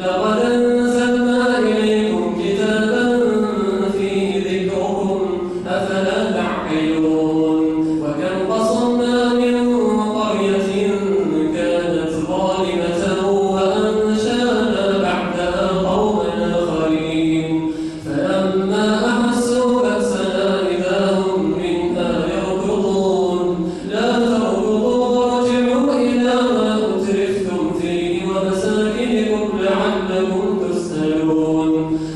لقد أنزلنا إليكم كتابا فيه ذكركم أفلا تعقلون وكم قصمنا من قرية كانت ظالمة وأنشأنا بعدها قوما آخرين فلما أحسوا بأسنا إذا هم منها يركضون لا تركضوا وارجعوا إلى ما أترفتم فيه ومساكنكم لعلكم تسألون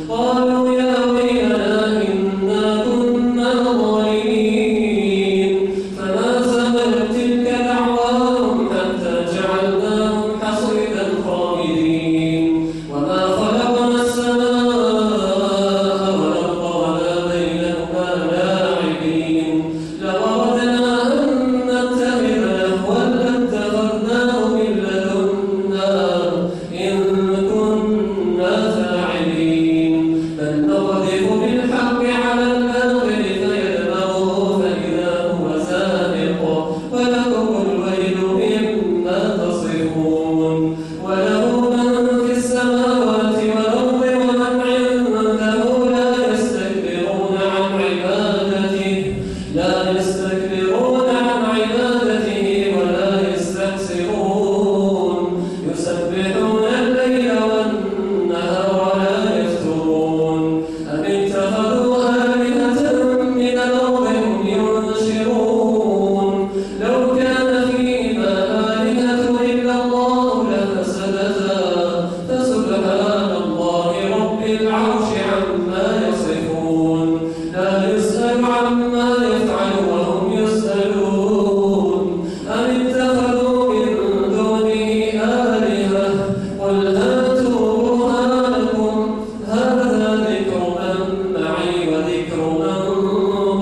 قالوا يا ويلنا إنا كنا ظالمين فما زالت تلك دعواهم حتى جعلناهم حصيدا خامدين وما خلقنا السماء والأرض وما بينهما لاعبين لو أردنا أن نتخذ لهوا لاتخذناه من لدنا إن كنا فاعلين بل نقذف بالحق على الباطل فيدمغه فإذا هو زاهق ولكم الويل مما تصفون وله من في السماوات والأرض ومن عنده لا يستكبرون عن عبادته ولا يستحسرون يسبحون الليل والنهار لا يفترون أم اتخذوا آلهة من الأرض هم ينشرون لو كان فيهما آلهة إلا الله لفسدتا فسبحان الله رب العرش عما يصفون لا يسأل عما يفعل وهم يسألون أم اتخذوا من دونه آلهة قل هاتوا برهانكم هذا ذكر من معي وذكر من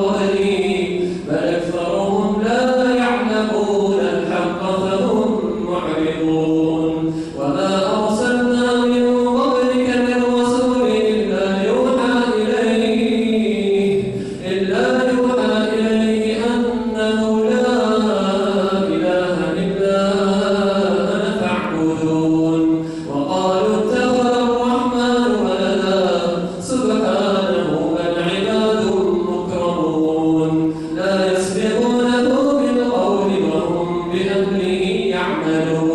قبلي بل أكثرهم لا يعلمون الحق فهم معرضون وما أرسلنا من قبلك من رسول إلا يوحى إليه أنه لا إله إلا أنا فاعبدون وقالوا اتخذ الرحمن ولدا سبحانه بل عباد مكرمون لا يسبقونه بالقول وهم بأمره يعملون